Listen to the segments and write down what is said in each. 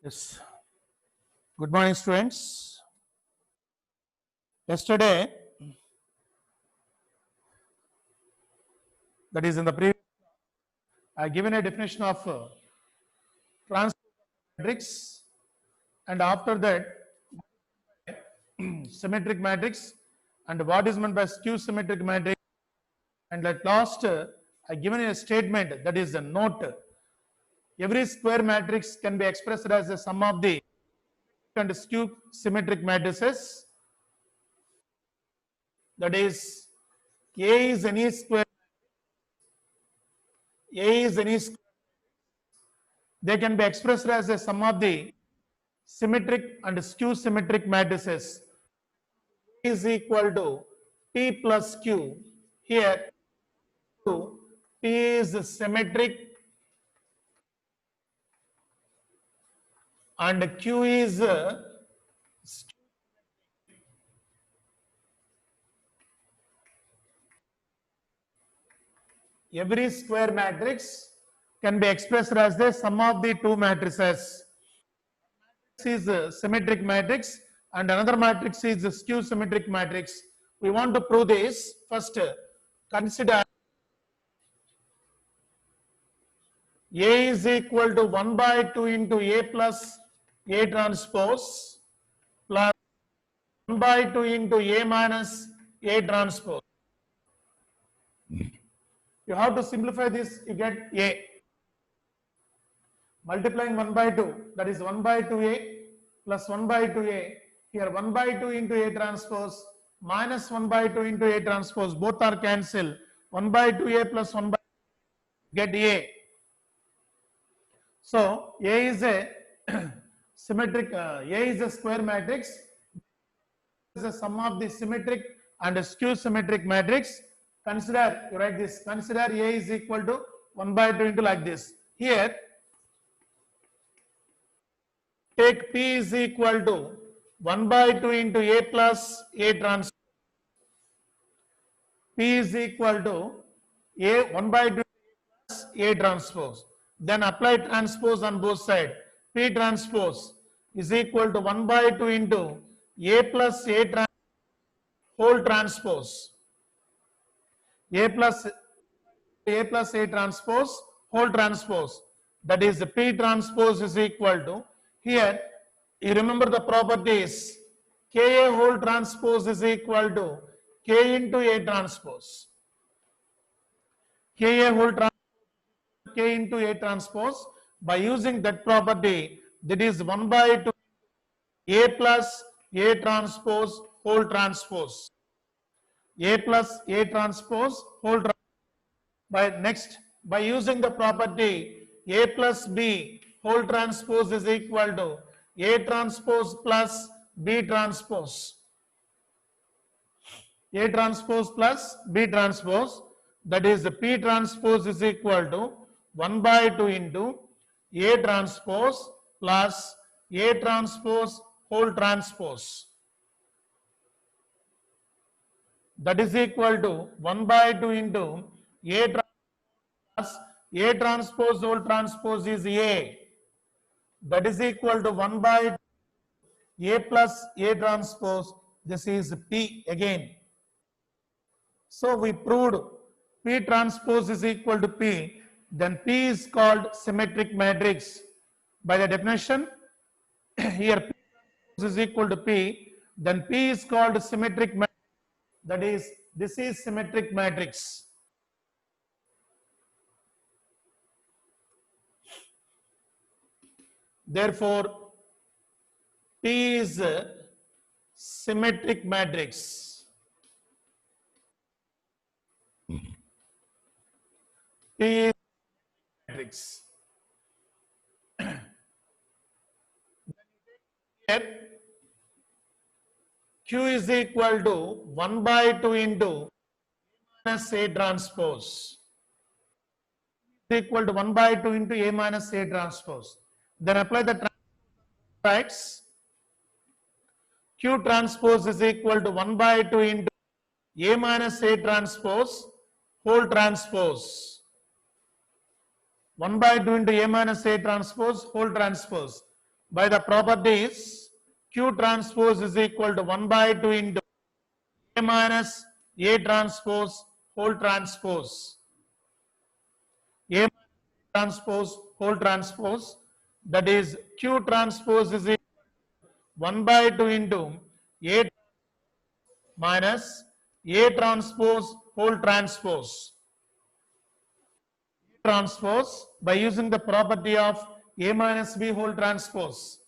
Yes. Good morning, students. Yesterday, that is in the previous, I given a definition of transpose matrix, and after that, symmetric matrix, and what is meant by skew symmetric matrix. And at last, I given a statement that is a note. Every square matrix can be expressed as a sum of the and skew symmetric matrices. That is, A is any square. A is any square. They can be expressed as a sum of the symmetric and skew symmetric matrices is equal to P plus Q. Here, P is symmetric and Q is every square matrix can be expressed as the sum of the two matrices. This is a symmetric matrix and another matrix is a skew symmetric matrix. We want to prove this. First, consider A is equal to 1 by 2 into A plus A transpose plus 1 by 2 into A minus A transpose. You have to simplify this, you get A. Multiplying 1 by 2, that is 1 by 2A plus 1 by 2A. Here 1 by 2 into A transpose minus 1 by 2 into A transpose. Both are cancelled. 1 by 2A plus 1 by 2, get A. So A is a symmetric, A is a square matrix. Is a sum of the symmetric and skew symmetric matrix. Consider, you write this, consider A is equal to 1 by 2 into like this. Here, take P is equal to 1 by 2 into A plus A transpose. P is equal to A 1 by 2 plus A transpose. Then apply transpose on both sides. P transpose is equal to 1 by 2 into A plus A transpose whole transpose. A plus A transpose whole transpose, that is P transpose is equal to, here you remember the properties, Ka whole transpose is equal to K into A transpose. Ka whole transpose K into A transpose. By using that property, that is 1 by 2 A plus A transpose whole transpose. A plus A transpose whole transpose. By using the property A plus B whole transpose is equal to A transpose plus B transpose. A transpose plus B transpose, that is P transpose is equal to 1 by 2 into A transpose plus A transpose whole transpose. That is equal to 1 by 2 into A transpose plus A transpose whole transpose is A. That is equal to 1 by A plus A transpose. This is P again. So we proved P transpose is equal to P. Then P is called symmetric matrix. By the definition, here P transpose is equal to P. Then P is called symmetric matrix. That is, this is symmetric matrix. Therefore, P is a symmetric matrix. P is matrix. Here, Q is equal to 1 by 2 into minus A transpose. Is equal to 1 by 2 into A minus A transpose. Then apply the transpose. Q transpose is equal to 1 by 2 into A minus A transpose whole transpose. 1 by 2 into A minus A transpose whole transpose. by the properties Q transpose is equal to 1 by 2 into A minus A transpose whole transpose. A transpose whole transpose, that is Q transpose is equal to 1 by 2 into A minus A transpose whole transpose. Transpose by using the property of A minus B whole transpose.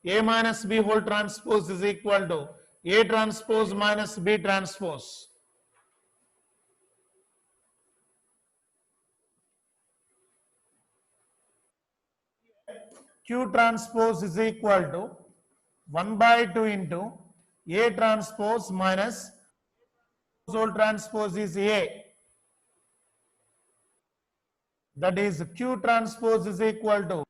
A minus B whole transpose is equal to A transpose minus B transpose. Q transpose is equal to 1 by 2 into A transpose minus whole transpose is A. That is Q transpose is equal to,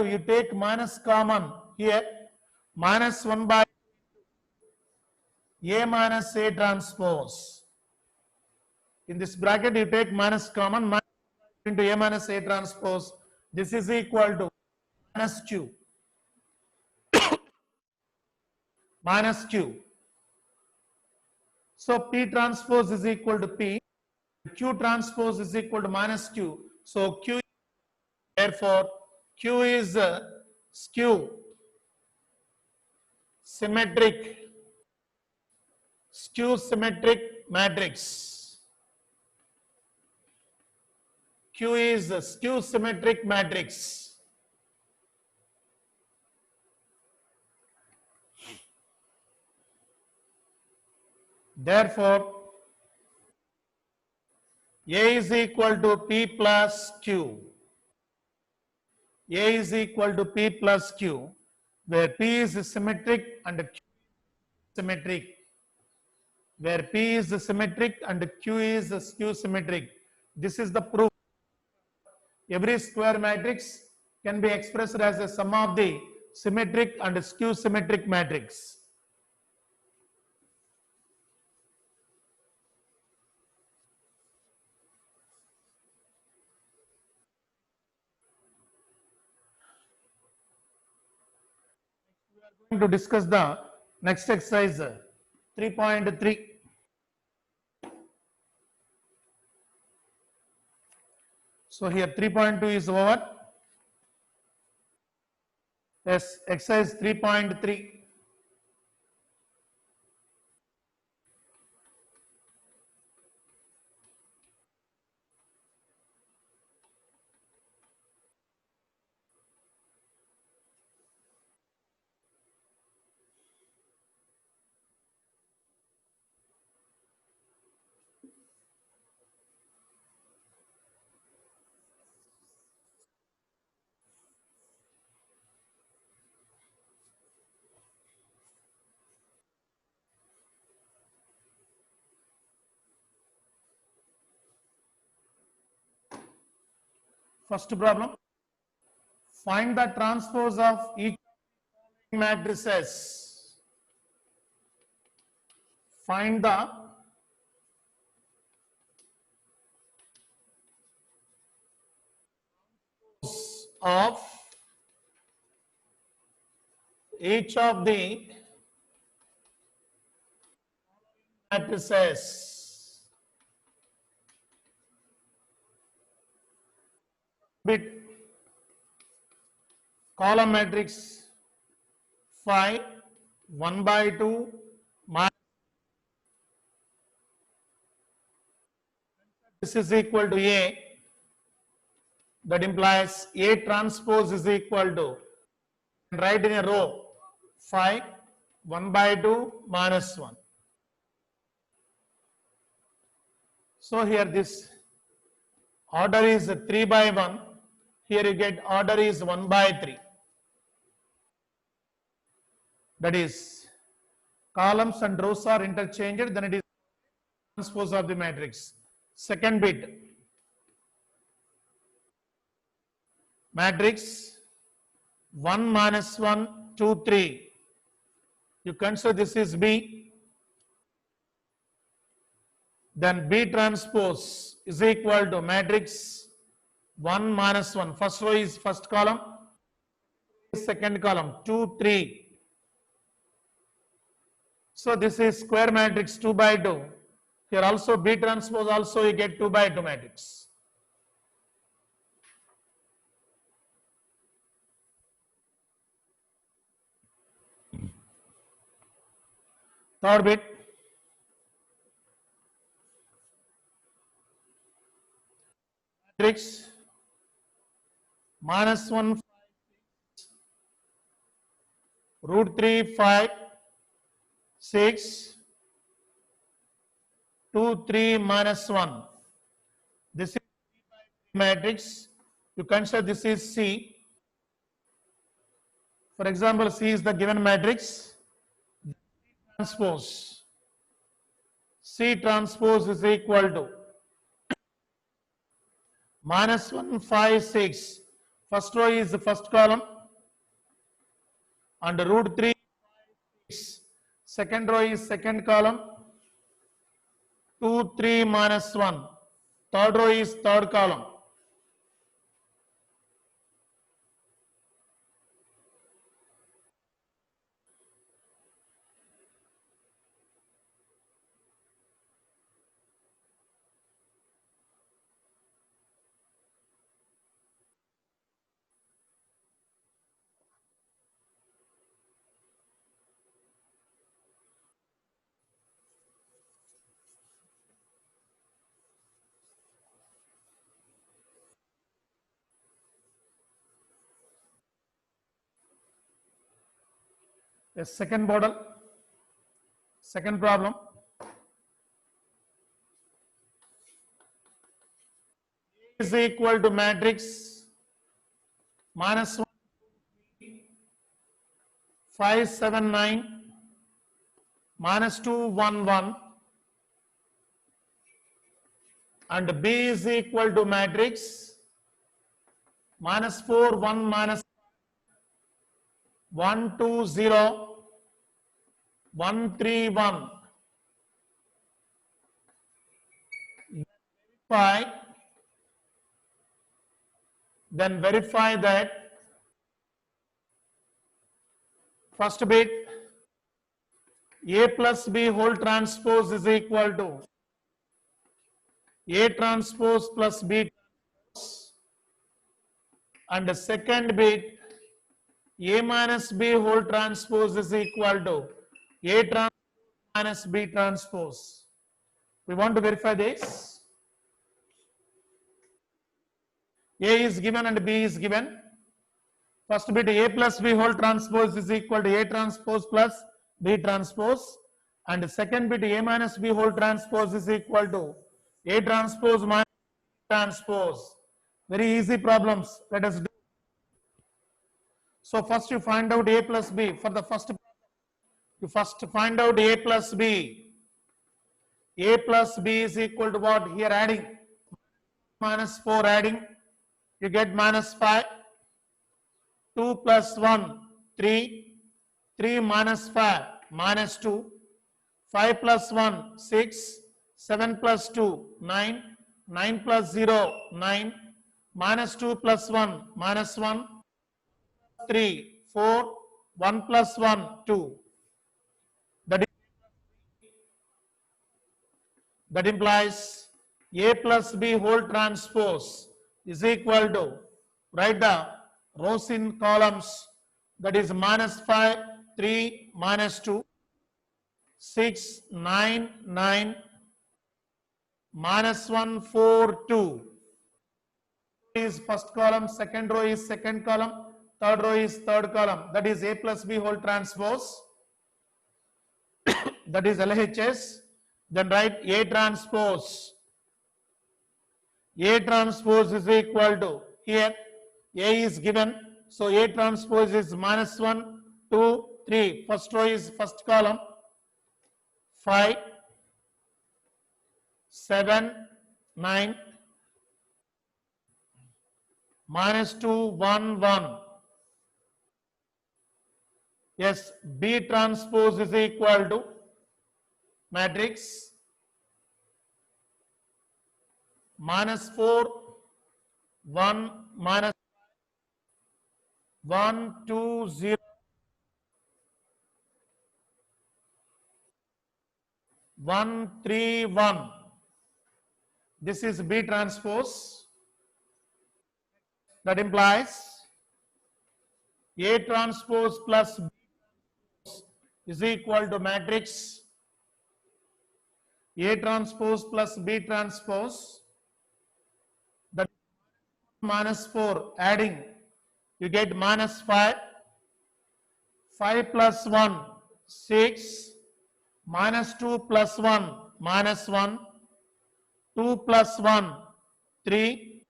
you take minus common here, minus 1 by A minus A transpose. In this bracket, you take minus common, minus into A minus A transpose. This is equal to minus Q. Minus Q. So P transpose is equal to P. Q transpose is equal to minus Q. So Q, therefore, Q is skew, symmetric, skew symmetric matrix. Q is a skew symmetric matrix. Therefore, A is equal to P plus Q. A is equal to P plus Q, where P is symmetric and Q is symmetric. Where P is symmetric and Q is skew symmetric. This is the proof. Every square matrix can be expressed as a sum of the symmetric and skew symmetric matrix. We are going to discuss the next exercise 3.3. So here 3.2 is over. Yes, exercise 3.3. First problem, find the transpose of each matrices. Find the of each of the matrices. Bit column matrix 5 1 by 2 minus, this is equal to A. That implies A transpose is equal to, write in a row, 5 1 by 2 minus 1. So here this order is 3 by 1. Here you get order is 1 by 3. That is, columns and rows are interchanged, then it is transpose of the matrix. Second bit, matrix 1 minus 1 2 3. You consider this is B. Then B transpose is equal to matrix 1 minus 1. First row is first column, second column 2, 3. So this is square matrix 2 by 2. Here also B transpose also you get 2 by 2 matrix. Third bit. Matrix minus 1 root 3 5 6 2 3 minus 1. This is matrix. You consider this is C. For example, C is the given matrix. Transpose. C transpose is equal to minus 1 5 6. First row is the first column and root 3 6. Second row is second column 2 3 minus 1. Third row is third column. A second model, second problem. Is equal to matrix minus 1 5 7 9 minus 2 1 1 and B is equal to matrix minus 4 1 minus 1 2 0 1 3 1. Then verify that first bit A plus B whole transpose is equal to A transpose plus B transpose, and the second bit A minus B whole transpose is equal to A transpose minus B transpose. We want to verify this. A is given and B is given. First bit A plus B whole transpose is equal to A transpose plus B transpose, and the second bit A minus B whole transpose is equal to A transpose minus B transpose. Very easy problems. Let us do. So first you find out A plus B. For the first, you first find out A plus B. A plus B is equal to what? Here adding minus 4 adding, you get minus 5. 2 plus 1, 3. 3 minus 5, minus 2. 5 plus 1, 6. 7 plus 2, 9. 9 plus 0, 9. Minus 2 plus 1, minus 1. 3, 4. 1 plus 1, 2. That implies A plus B whole transpose is equal to, write the rows in columns, that is minus 5, 3, minus 2, 6, 9, 9, minus 1, 4, 2. Is first column, second row is second column, third row is third column. That is A plus B whole transpose. That is LHS. Then write A transpose. A transpose is equal to, here A is given, so A transpose is minus 1, 2, 3. First row is first column, 5, 7, 9, minus 2, 1, 1. Yes, B transpose is equal to matrix minus 4, 1, minus 1 2 0 1 3 1. This is B transpose. That implies A transpose plus B is equal to matrix A transpose plus B transpose. That minus 4 adding, you get minus 5. 5 plus 1 6, minus 2 plus 1 minus 1, 2 plus 1 3,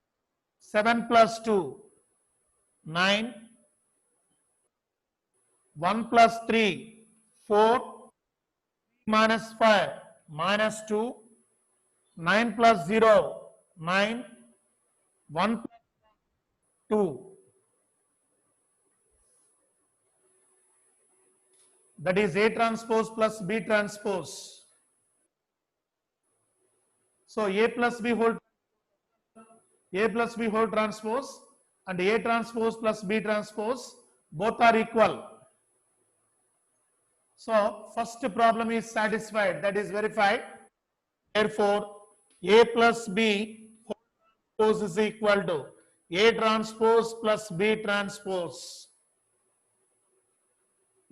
7 plus 2 9, 1 plus 3 4, minus 5 minus 2, 9 plus 0 9, 1 plus 2. That is A transpose plus B transpose. So A plus B whole transpose and A transpose plus B transpose both are equal. So first problem is satisfied, that is verified. Therefore A plus B whole transpose is equal to A transpose plus B transpose.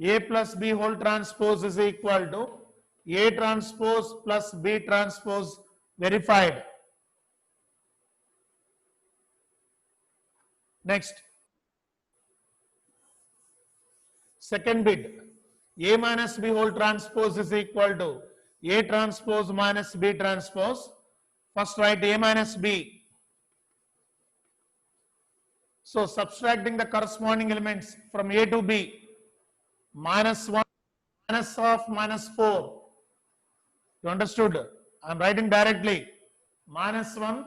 A plus B whole transpose is equal to A transpose plus B transpose, verified. Next, second bit, A minus B whole transpose is equal to A transpose minus B transpose. First write A minus B. So subtracting the corresponding elements from A to B, minus 1 minus of minus 4. You understood? I am writing directly. Minus 1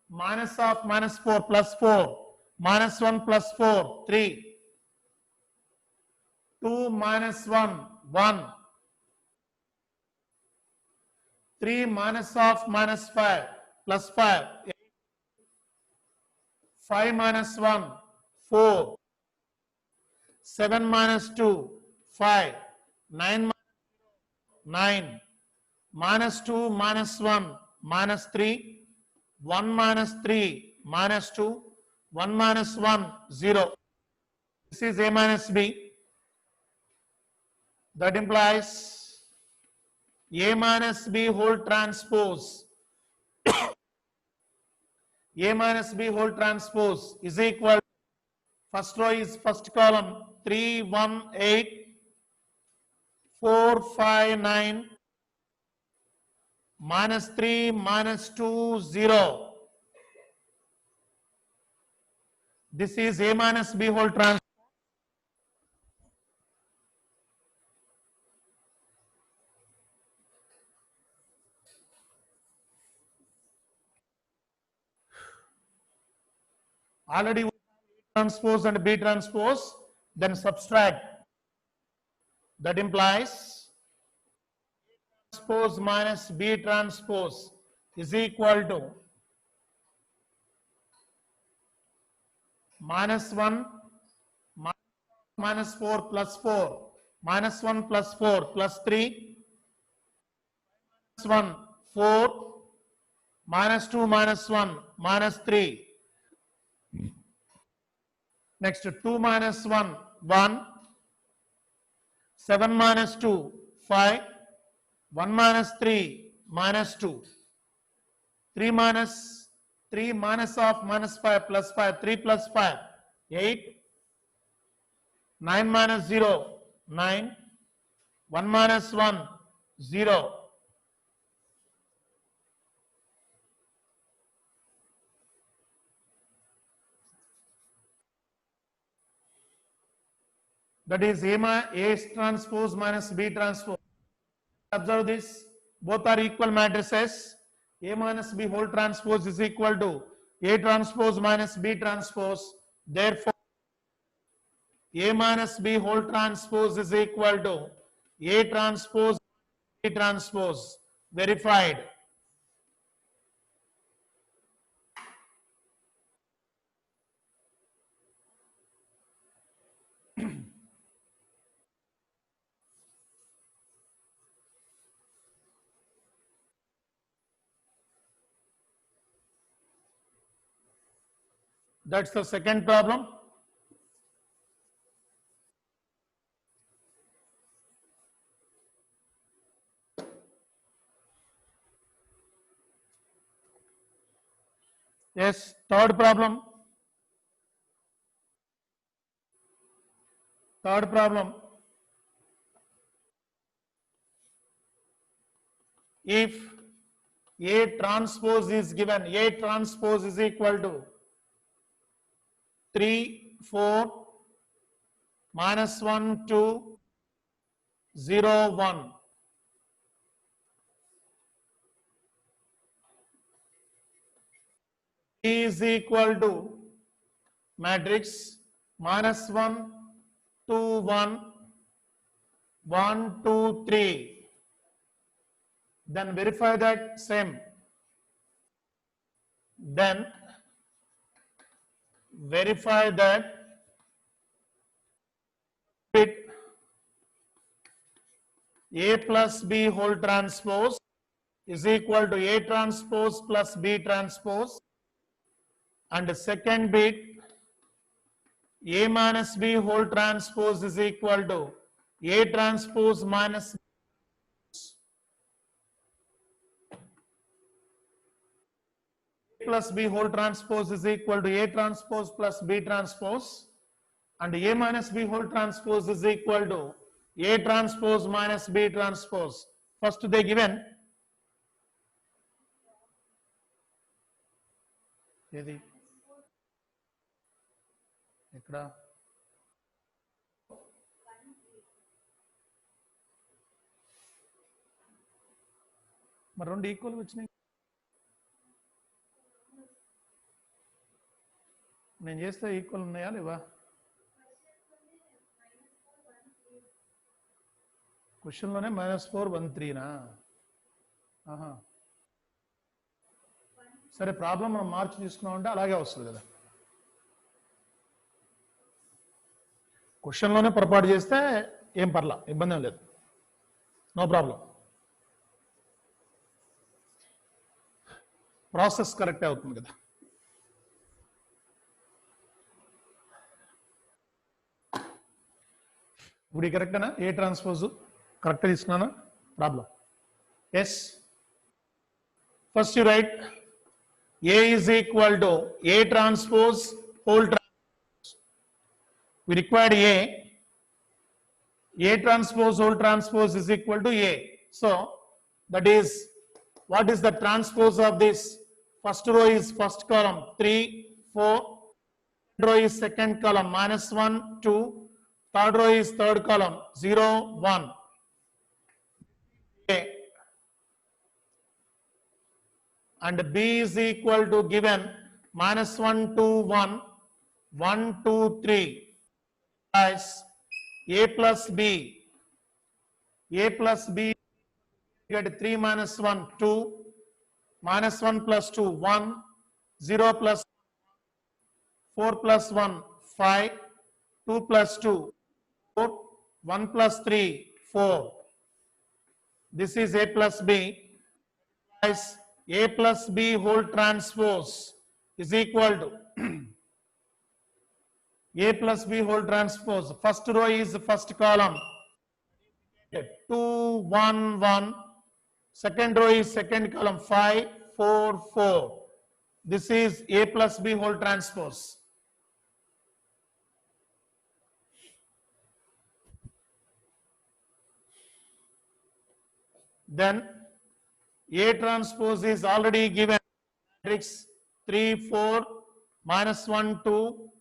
minus of minus 4 plus 4. Minus 1 plus 4 3. 2 minus 1 1. 3 minus of minus 5 plus 5 8. 5 minus 1 4. 7 minus 2 5. 9 9. Minus 2 minus 1 minus 3. 1 minus 3 minus 2. 1 minus 1 0. This is A minus B. That implies A minus B whole transpose. A minus B whole transpose is equal. First row is first column 3 1 8 4 5 9 minus 3 minus 2 0. This is A minus B whole transpose. Already we have A transpose and B transpose, then subtract. That implies transpose minus B transpose is equal to minus 1 minus 4 plus 4 minus 1 plus 4 plus 3 minus 1 4 minus 2 minus 1 minus 3. Next 2 minus 1 1. 7 minus 2 5. 1 minus 3 minus 2. 3 minus of minus 5 plus 5 3 plus 5 8. 9 minus 0 9. 1 minus 1 0. That is A transpose minus B transpose. Observe this, both are equal matrices. A minus B whole transpose is equal to A transpose minus B transpose. Therefore A minus B whole transpose is equal to A transpose B transpose, verified. That's the second problem. Yes, third problem. Third problem. If A transpose is given, A transpose is equal to 3, 4, minus 1, 2, 0, 1. B is equal to matrix minus 1, 2, 1, 1, 2, 3. Then verify that same. Then verify that bit A plus B whole transpose is equal to A transpose plus B transpose, and the second bit A minus B whole transpose is equal to A transpose minus A plus B whole transpose is equal to A transpose plus B transpose, and A minus B whole transpose is equal to A transpose minus B transpose. First they given ఏది ఎక్కడ మరి రెండు equal వచ్చినాయి. నేను చేస్తే equal ఉన్నాయా లేవా? క్వశ్చన్లోనే -4 1 3నా? ఆహా, సరే, ప్రాబ్లం మనం మార్చి తీసుకున్నామంటే అలాగే వస్తుంది కదా. క్వశ్చన్లోనే పొరపాటు చేస్తే ఏం పర్లా, ఇబ్బంది ఏం లేదు, నో ప్రాబ్లం. ప్రాసెస్ కరెక్టే అవుతుంది కదా. ఇప్పుడు కరెక్టేనా? ఏ ట్రాన్స్పోజ్ కరెక్ట్ తీసుకున్నానా? Problem yes. First you write A is equal to A transpose whole transpose. We required A transpose whole transpose is equal to A. So that is, what is the transpose of this? First row is first column 3, 4. Second row is second column -1, 2. Third row is third column 0, 1. A. And B is equal to given -1, 2, 1, 1, 2, 3 as A plus B. A plus B get 3 minus 1, 2, minus 1 plus 2, 1, 0 plus 4 plus 1, 5, 2 plus 2, 4, 1 plus 3, 4. This is A plus B. As A plus B whole transpose is equal to A plus B whole transpose. First row is first column 2, 1, 1. Second row is second column 5, 4, 4. This is A plus B whole transpose. Then A transpose is already given, matrix 3, 4, -1, 2,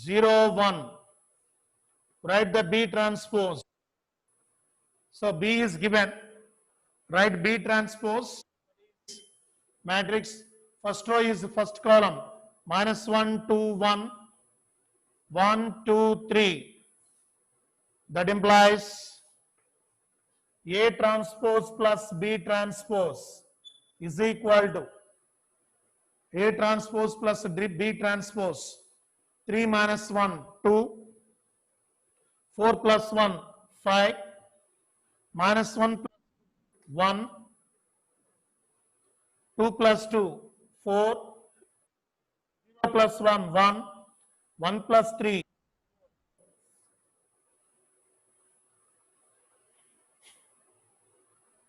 0, 1. Write the B transpose. So B is given, write B transpose, matrix, first row is the first column, -1, 2, 1, 1, 2, 3. That implies A transpose plus B transpose is equal to A transpose plus B transpose. 3 minus 1, 2. 4 plus 1, 5. Minus 1 plus 1. 2 plus 2, 4. 0 plus 1, 1. 1 plus 3.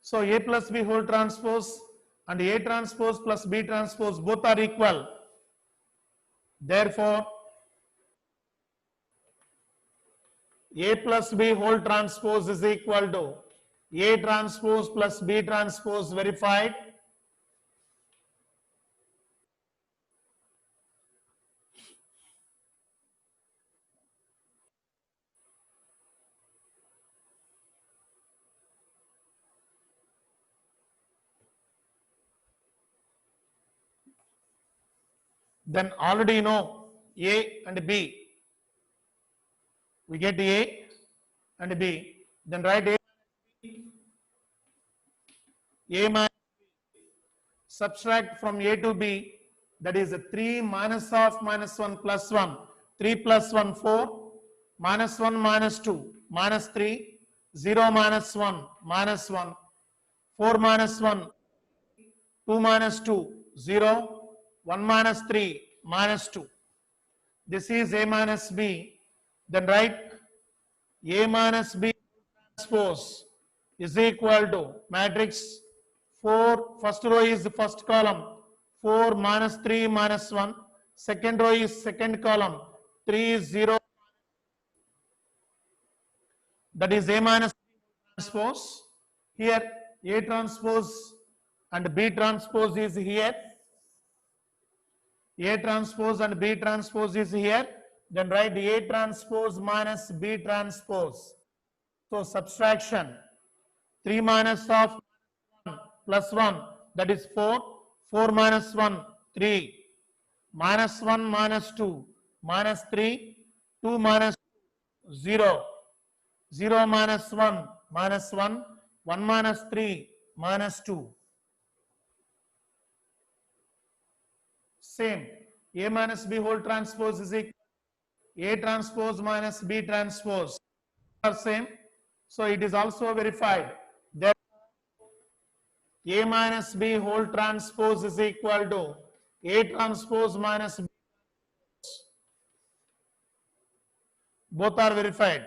So A plus B whole transpose and A transpose plus B transpose both are equal. Therefore, A plus B whole transpose is equal to A transpose plus B transpose verified. Then already you know A and B. We get A and B. Then write A minus subtract from A to B, that is 3 minus of minus 1 plus 1. 3 plus 1, 4. Minus 1 minus 2, minus 3. 0 minus 1, minus 1. 4 minus 1, 2 minus 2, 0. 1 minus 3, minus 2. This is A minus B. Then write A minus B transpose is equal to matrix 4, first row is the first column, 4 minus 3 minus 1, second row is second column, 3 is 0, that is A minus B transpose. Here A transpose and B transpose is here, A transpose and B transpose is here, then write A transpose minus B transpose. So subtraction, 3 minus of 1 plus 1, that is 4. 4 minus 1, 3. Minus 1 minus 2, minus 3. 2 minus 2, 0. 0 minus 1, minus 1. 1 minus 3, minus 2. Same. A minus B whole transpose is equal to A transpose minus B transpose. Are same. So it is also verified. Therefore, A minus B whole transpose is equal to A transpose minus B. Both are verified.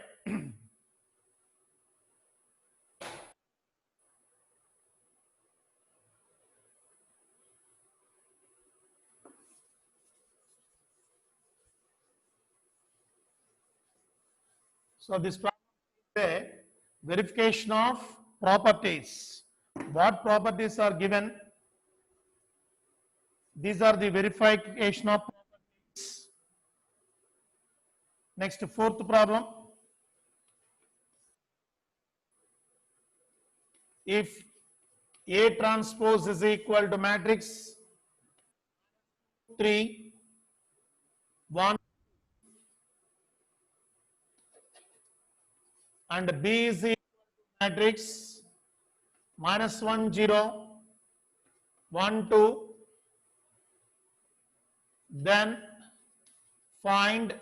So this problem is a verification of properties. What properties are given? These are the verification of properties. Next, fourth problem. If A transpose is equal to matrix 3, 1 and B is equal to matrix minus 1, 0, 1, 2, then find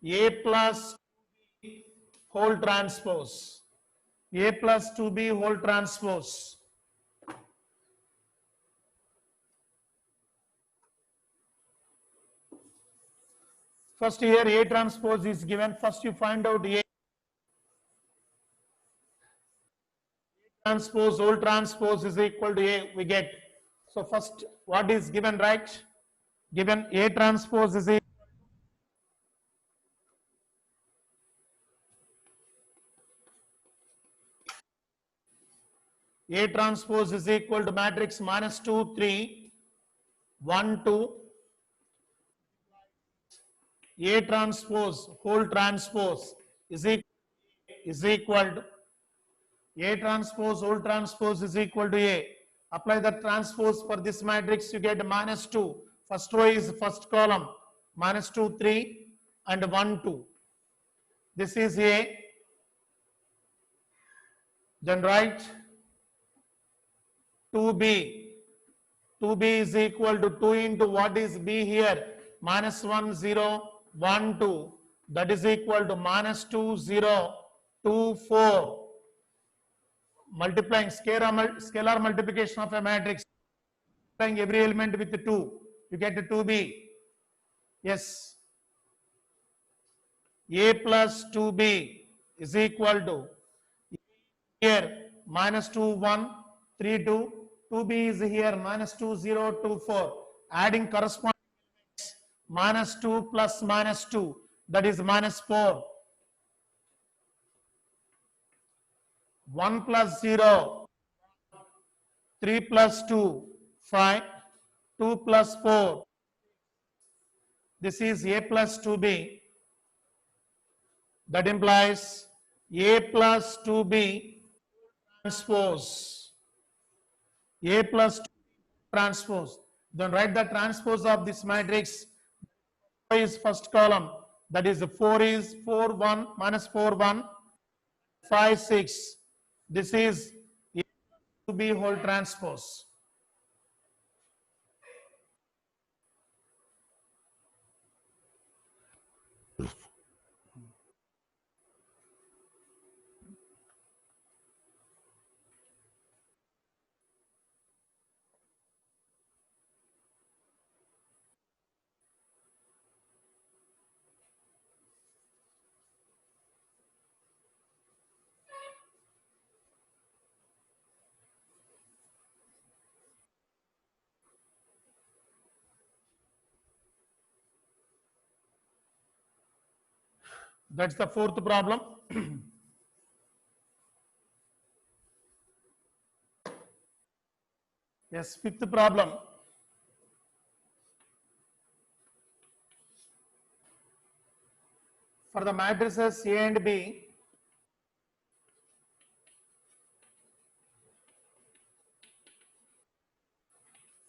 A plus B whole transpose. A plus 2B whole transpose. First here A transpose is given. First you find out A transpose whole transpose is equal to A, we get. So first what is given, right? Given A transpose is equal A transpose is equal to matrix minus 2, 3, 1, 2. A transpose whole transpose is equal to A transpose whole transpose is equal to A. Apply the transpose for this matrix, you get minus 2. First row is first column, minus 2, 3 and 1, 2. This is A. Then write 2B. 2B is equal to 2 into what is B here? Minus 1, 0, 1, 2. That is equal to minus 2, 0, 2, 4. Multiplying scalar multiplication of a matrix, multiplying every element with 2, you get 2B. Yes. A plus 2B is equal to here minus 2 1 3 2, 2B is here minus 2 0 2 4, adding corresponding minus 2 plus minus 2, that is minus 4. 1 plus 0, 3 plus 2, 5, 2 plus 4. This is A plus 2B. That implies A plus 2B transpose. A plus 2 transpose. Then write the transpose of this matrix. Is first column. That is 4 is 4 1 minus 4 1 5 6. This is A to B whole transpose. That's the fourth problem. Yes, fifth problem. For the matrices A and B,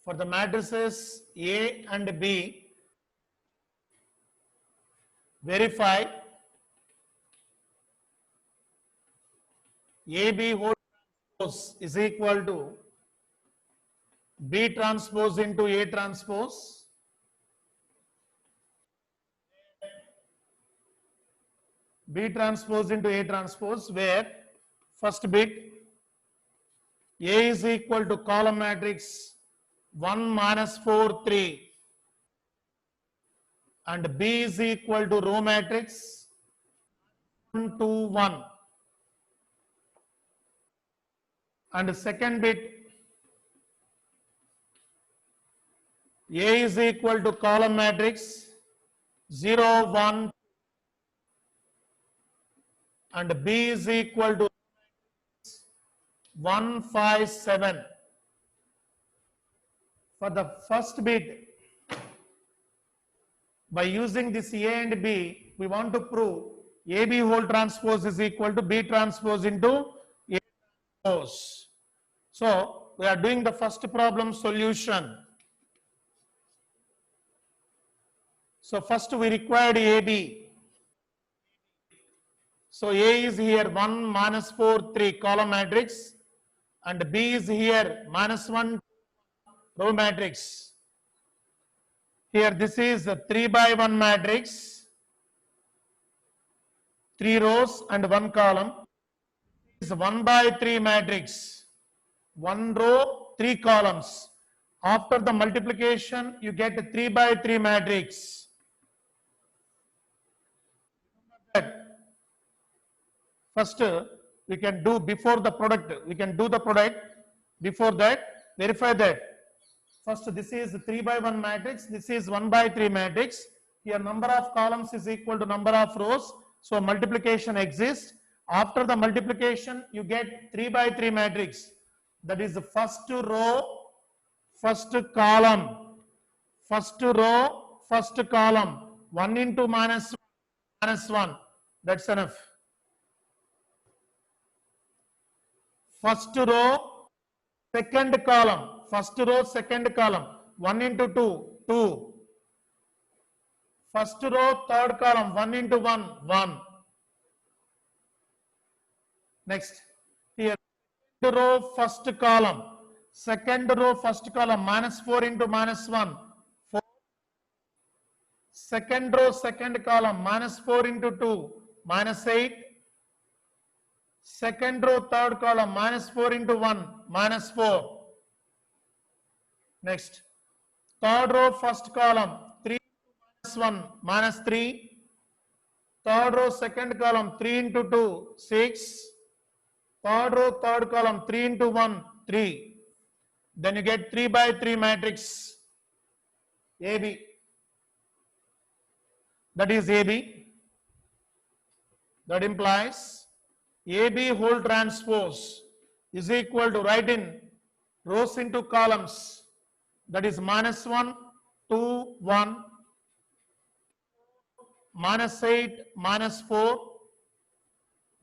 for the matrices A and B, verify AB whole transpose is equal to B transpose into A transpose. B transpose into A transpose, where first bit A is equal to column matrix 1 minus 4 3 and B is equal to row matrix 1 2 1, and second bit A is equal to column matrix 0 1 and B is equal to 1 5 7. For the first bit, by using this A and B, we want to prove AB whole transpose is equal to B transpose into A transpose. So we are doing the first problem solution. So first we required AB. So A is here 1 minus 4 3 column matrix and B is here minus 1 row matrix. Here this is a 3 by 1 matrix, 3 rows and 1 column. This is 1 by 3 matrix, 1 row 3 columns. After the multiplication you get a 3 by 3 matrix. First we can do before the product, we can do the product. Before that, verify that. First this is 3 by 1 matrix, this is 1 by 3 matrix. Here number of columns is equal to number of rows, so multiplication exists. After the multiplication you get 3 by 3 matrix, that is the first row first column, first row first column, 1 into minus 1, that's enough. First row second column, first row second column, 1 into 2, 2. First row third column, 1 into 1, 1. Next, here second row first column, second row first column, minus 4 into minus 1, 4. Second row second column, minus 4 into 2, minus 8. Second row third column, minus 4 into 1, minus 4. Next, third row first column, 3 minus 1, minus 3. Third row, second column, 3 into 2, 6. Third row, third column, 3 into 1, 3. Then you get 3 by 3 matrix AB. That is AB. That implies AB whole transpose is equal to, write in rows into columns. That is minus 1, 2, 1, minus 8, minus 4,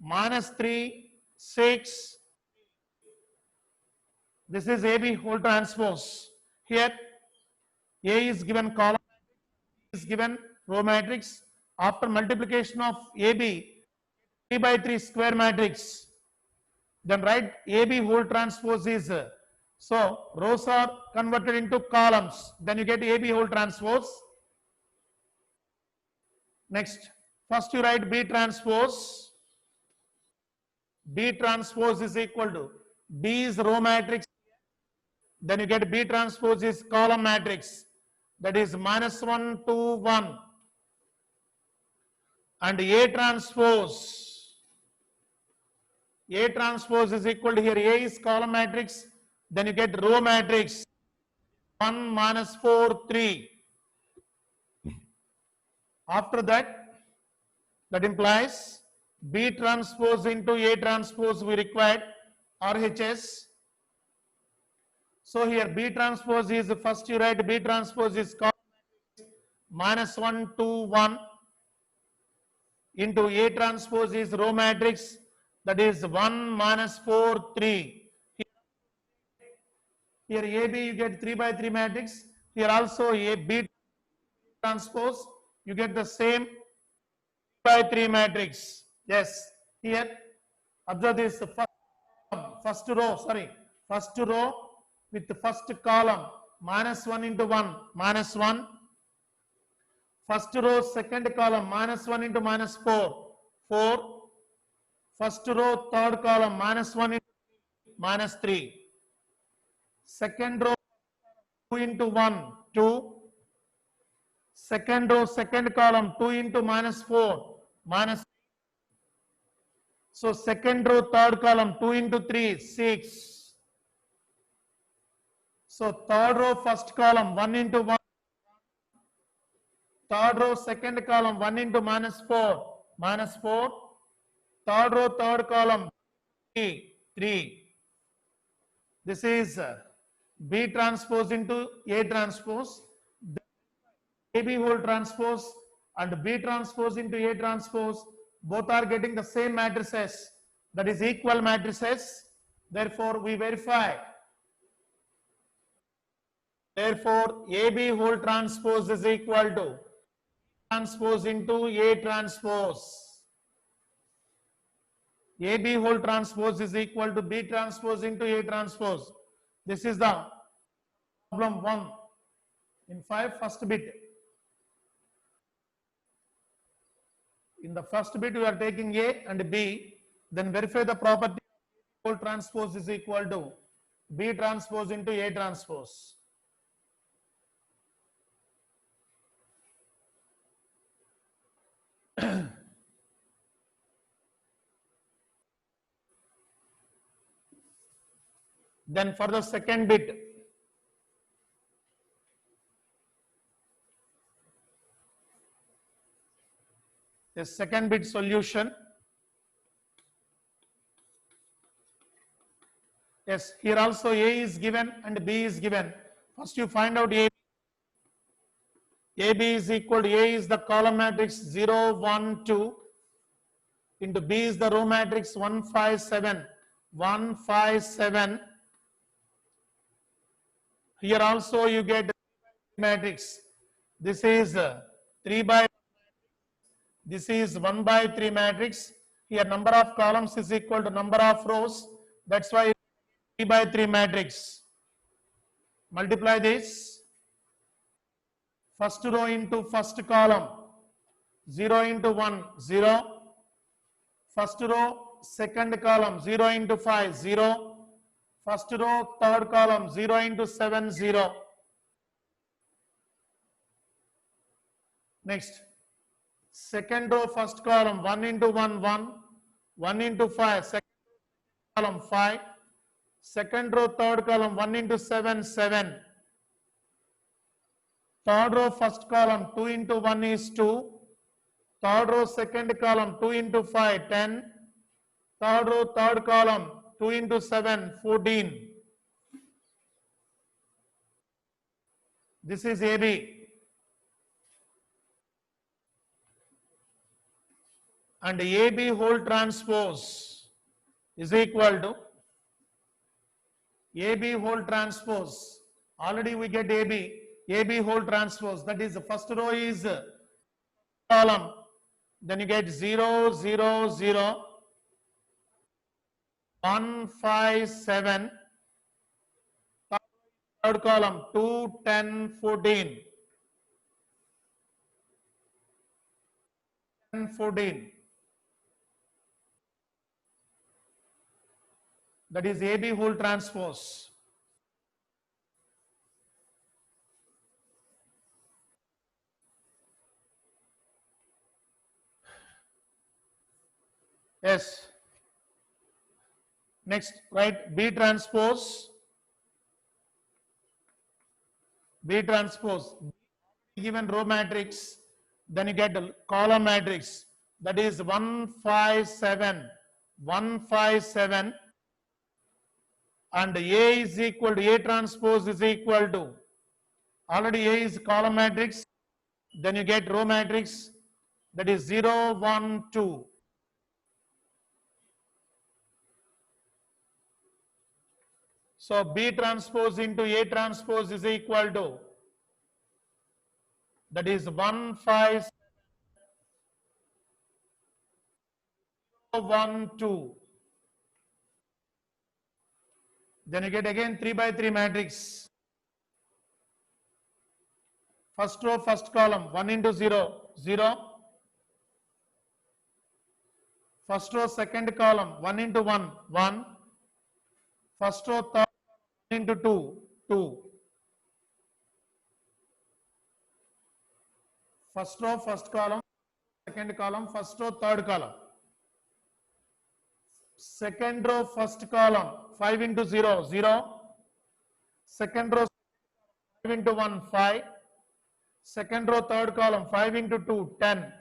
minus 3, 6. This is AB whole transpose. Here A is given column, is given row matrix. After multiplication of AB, 3 by 3 square matrix, then write AB whole transpose is, so rows are converted into columns, then you get AB whole transpose. Next, first you write B transpose. B transpose is equal to, B is row matrix, then you get B transpose is column matrix, that is minus 1, 2, 1. And A transpose is equal to, here A is column matrix, then you get row matrix 1, minus 4, 3. After that implies B transpose into A transpose we required RHS. So here B transpose is, first you write B transpose is column matrix minus 1, 2, 1 into A transpose is row matrix, that is 1, minus 4, 3. Here AB you get 3 by 3 matrix. Here also A B transpose you get the same 3 by 3 matrix. Yes. Here observe this first row with the first column minus 1 into 1 minus 1. First row second column minus 1 into minus 4 4. First row third column minus 1 into minus 3. Second row 2 into 1 2. Second row second column 2 into minus 4 minus. So second row third column 2 into 3 6. So third row first column 1 into 1. Third row second column 1 into minus 4 minus 4. Third row third column 3. This is B transpose into A transpose. AB whole transpose and B transpose into A transpose, both are getting the same matrices, that is equal matrices. Therefore we verify. Therefore AB whole transpose is equal to transpose into A transpose. AB whole transpose is equal to B transpose into A transpose. This is the problem 1 in 5, first bit. In the first bit we are taking A and B, then verify the property whole transpose is equal to B transpose into A transpose. Then for the second bit, the second bit solution. Yes, here also A is given and B is given. First you find out A. AB is equal to, A is the column matrix 0, 1, 2 into B is the row matrix 1, 5, 7. 1, 5, 7. Here also you get matrix. This is 3 by, this is 1 by 3 matrix. Here number of columns is equal to number of rows. That's why 3 by 3 matrix. Multiply this. First row into first column 0 into 1 0. First row second column 0 into 5 0. First row third column 0 into 7 0. Next second row first column 1 into 1 1, 1 into 5 second column 5, second row third column 1 into 7 7, third row first column 2 into 1 is 2, third row second column 2 into 5 10, third row third column 2 into 7 14. This is AB. And AB whole transpose is equal to AB whole transpose. Already we get AB whole transpose. That is the first row is column. Then you get 0 0 0 1 5 7. Third column 2 10 14. 10 14. That is AB whole transpose. Yes. Next, write B transpose. B transpose. Given row matrix, then you get a column matrix. That is 1 5 7, 1 5 7. And A is equal to A transpose is equal to, already A is column matrix, then you get row matrix, that is 0 1 2. So B transpose into A transpose is equal to, that is 1 5 1 2. Then you get again 3 by 3 matrix. First row first column 1 into 0 0. First row second column 1 into 1 1. First row third 1 into 2 2. First row first column second column, first row third column. Second row first column 5 into 0 0. Second row 5 into 1 5. Second row third column 5 into 2 10.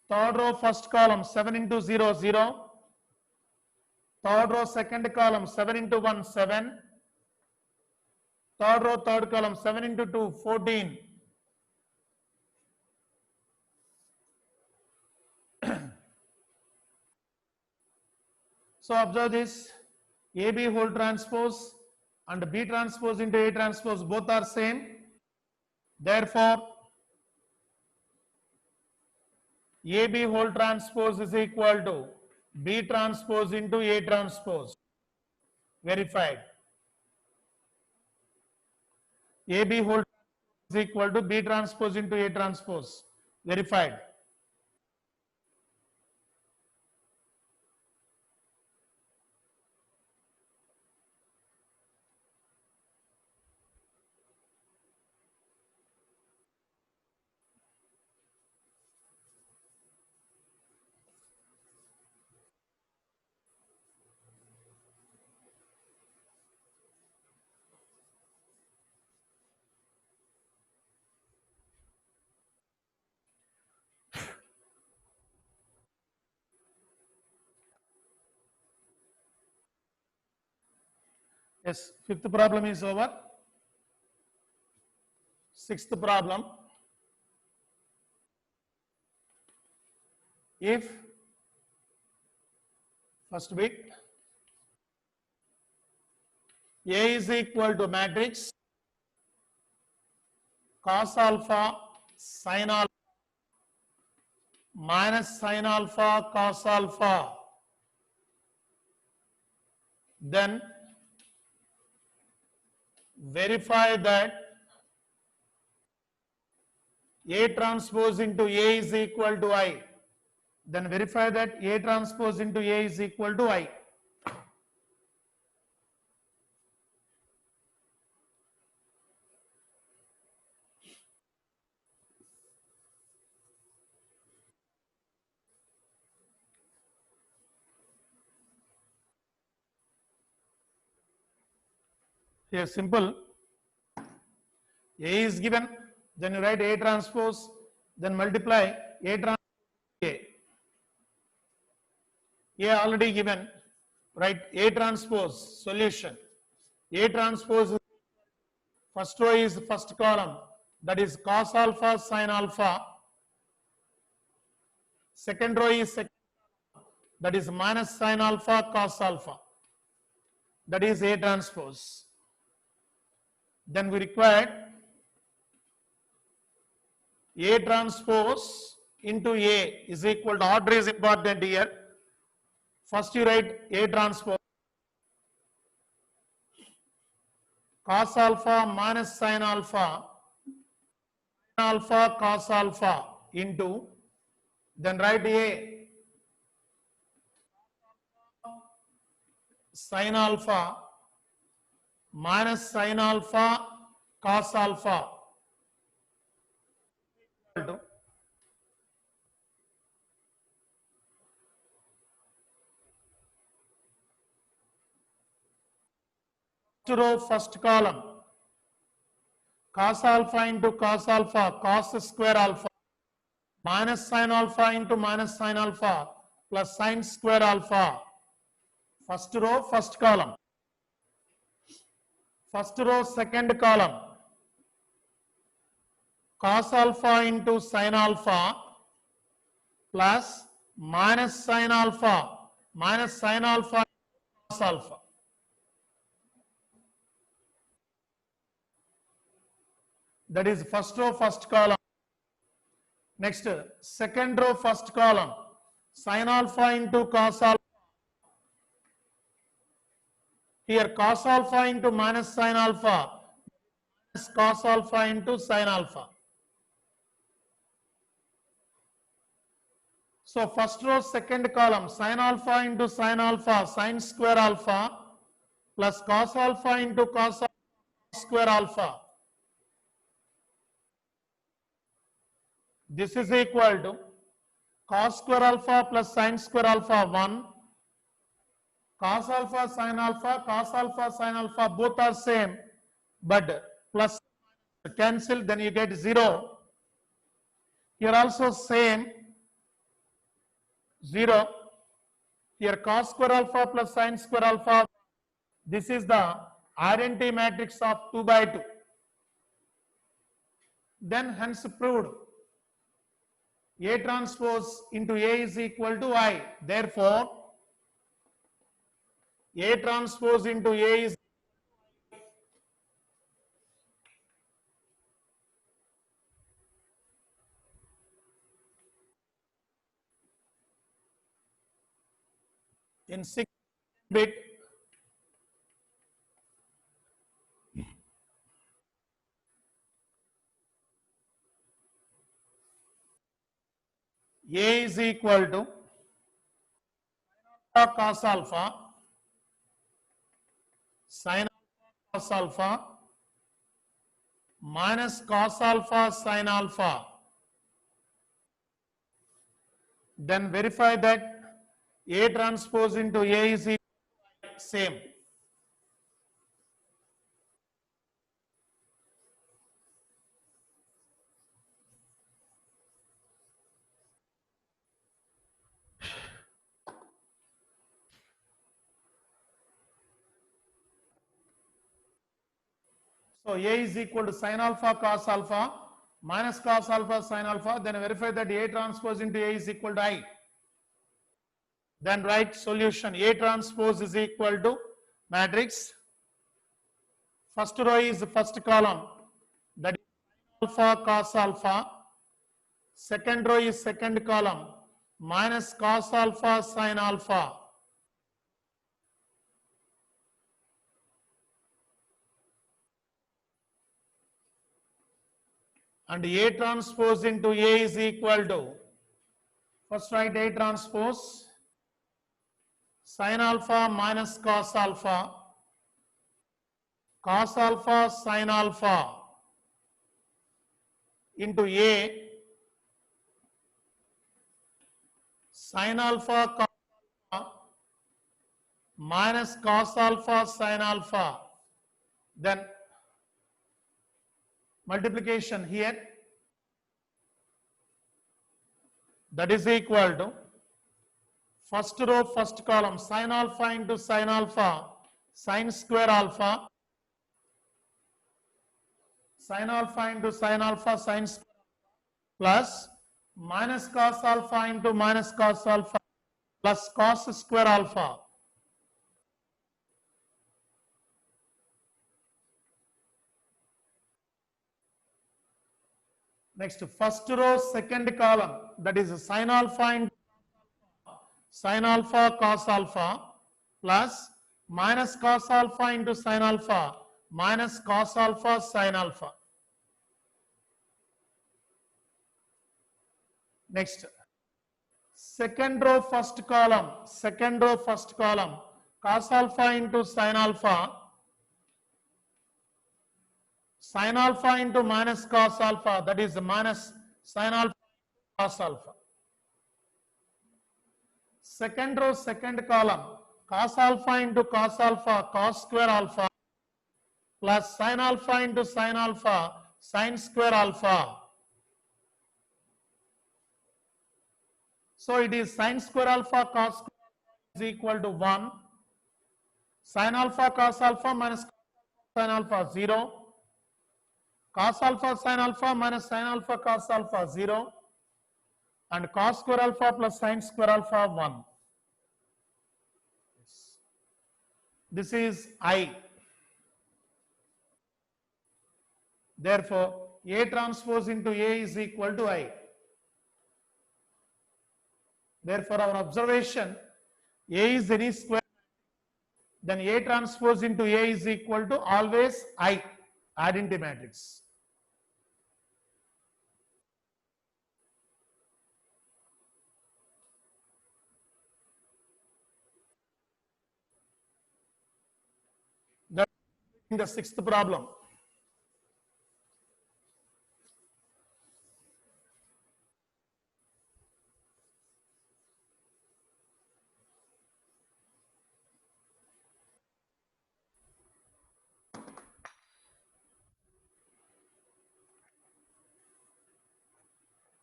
Third row first column 7 into 0 0. Third row second column 7 into 1 7. Third row third column 7 into 2 14. So observe this, AB whole transpose and B transpose into A transpose both are same. Therefore, AB whole transpose is equal to B transpose into A transpose. Verified. AB whole is equal to B transpose into A transpose. Verified. Yes, fifth problem is over. Sixth problem. If first bit A is equal to matrix cos alpha sin alpha minus sin alpha cos alpha, then verify that A transpose into A is equal to I. Then verify that A transpose into A is equal to I. Here simple. A is given, then you write A transpose, then multiply A transpose A. A already given, write A transpose solution. A transpose, first row is first column, that is cos alpha sin alpha. Second row is second, that is minus sin alpha cos alpha. That is A transpose. Then we require A transpose into A is equal to, order is important here. First you write A transpose cos alpha minus sin alpha cos alpha into, then write A sin alpha minus sin alpha cos alpha equal to first row first column cos alpha into cos alpha cos square alpha minus sin alpha into minus sin alpha plus sin square alpha. First row first column. First row second column cos alpha into sin alpha plus minus sin alpha cos alpha. That is first row first column. Next second row first column sin alpha into cos alpha. Here cos alpha into minus sin alpha minus cos alpha into sin alpha. So first row second column sin alpha into sin alpha sin square alpha plus cos alpha into cos alpha square alpha. This is equal to cos square alpha plus sin square alpha 1, cos alpha sin alpha both are same, but plus cancel, then you get 0. Here also same, 0. Here cos square alpha plus sin square alpha, this is the identity matrix of 2 by 2. Then hence proved A transpose into A is equal to I. Therefore, A transpose into A is in 6-bit. A is equal to cos alpha sin alpha cos alpha minus cos alpha sin alpha. Then verify that A transpose into A is equal to same. So A is equal to sin alpha cos alpha minus cos alpha sin alpha. Then verify that A transpose into A is equal to I. Then write solution. A transpose is equal to matrix. First row is the first column, that is alpha cos alpha. Second row is second column minus cos alpha sin alpha. And A transpose into A is equal to, first write A transpose sin alpha minus cos alpha sin alpha into A sin alpha cos alpha minus cos alpha sin alpha. then multiplication here, that is equal to first row first column sin alpha into sin alpha sin square alpha, sin alpha into sin alpha sin square plus minus cos alpha into minus cos alpha plus cos square alpha. Next, first row second column, that is sin alpha into sin alpha cos alpha plus minus cos alpha into sin alpha minus cos alpha sin alpha. Next, second row first column cos alpha into sin alpha into minus cos alpha, that is minus sin alpha cos alpha. Second row second column cos alpha into cos alpha cos square alpha plus sin alpha into sin alpha sin square alpha. So it is sin square alpha cos square alpha is equal to 1, sin alpha cos alpha minus sin alpha 0, cos alpha sin alpha minus sin alpha cos alpha 0, and cos square alpha plus sin square alpha 1. This is I. Therefore, A transpose into A is equal to I. Therefore, our observation, A is any square, then A transpose into A is equal to always I, identity matrix. That is the sixth problem.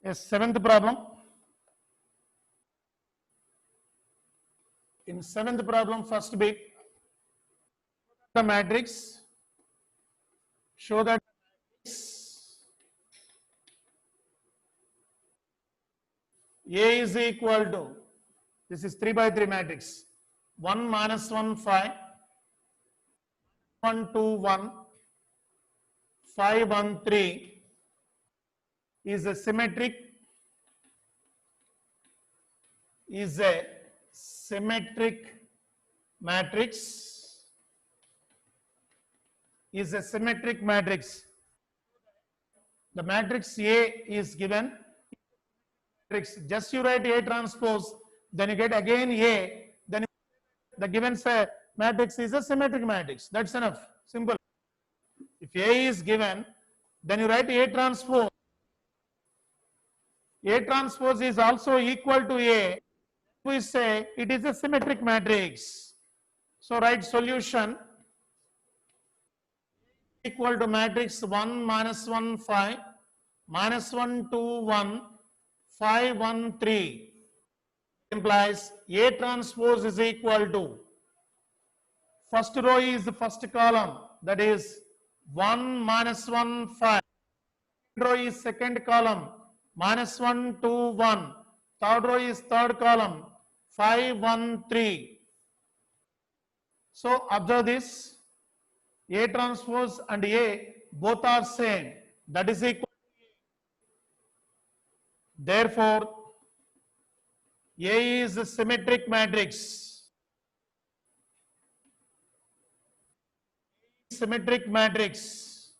Yes, seventh problem. In seventh problem, first bit, the matrix, show that A is equal to, this is 3 by 3 matrix, 1 minus 1 5, 1 2 1, 5 1 3 is a symmetric matrix, is a symmetric matrix. The matrix A is given, matrix, just you write A transpose, then you get again A, then the given matrix is a symmetric matrix. That's enough, simple. If A is given, then you write A transpose. A transpose is also equal to A. We say it is a symmetric matrix. So write solution equal to matrix 1 minus 1 5 minus 1 2 1 5 1 3 implies A transpose is equal to, first row is the first column, that is 1 minus 1 5, second row is second column minus 1 2 1, third row is third column 5 1 3. So observe this, A transpose and A both are same, that is equal to A. Therefore, A is a symmetric matrix. Symmetric matrix.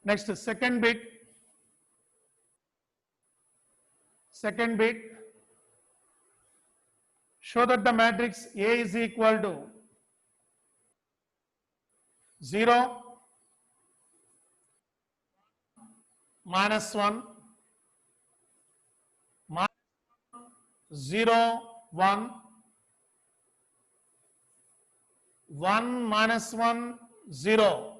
Next, second bit. Show that the matrix A is equal to 0, minus 1, minus 0, 1, 1 minus 1 0,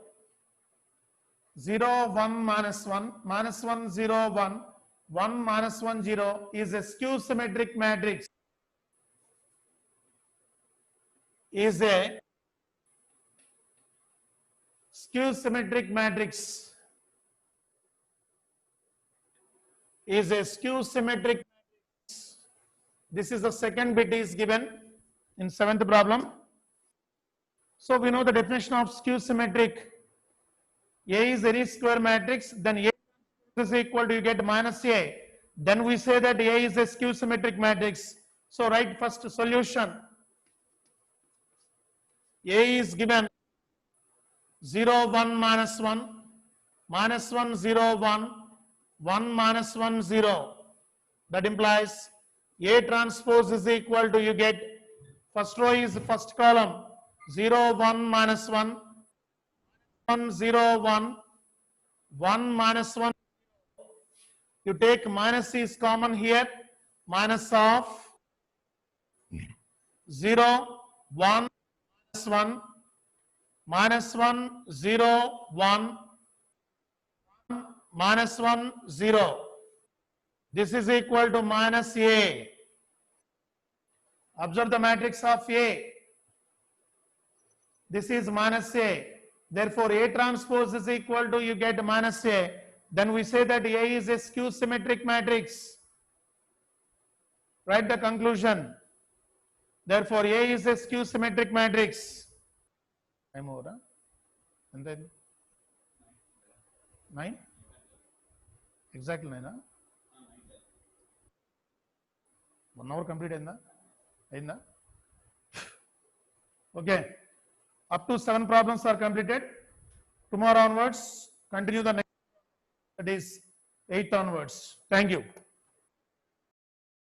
0 1 minus 1 minus 1 0 1, 1 minus 1 0 is a skew symmetric matrix, is a skew symmetric matrix, is a skew symmetric matrix. This is the second bit is given in 7th problem. So we know the definition of skew symmetric. A is any square matrix, then A is equal to, you get minus A. Then we say that A is a skew symmetric matrix. So write first solution. A is given 0 1 minus 1, minus 1 0 1, 1 minus 1 0. That implies A transpose is equal to, you get first row is first column 0 1 minus 1, 1 0 1, 1 minus 1. You take minus is common here, minus of 0 1 minus 1, minus 1 0 1, minus 1 0. This is equal to minus A. Observe the matrix of A. This is minus A. Therefore, A transpose is equal to, you get minus A. Then we say that A is a skew symmetric matrix. Write the conclusion. Therefore, A is a skew symmetric matrix. I'm over. And then 9? Exactly 9. 1 hour complete ainda? Okay. Up to 7 problems are completed. Tomorrow onwards, continue the next, that is 8th onwards. Thank you.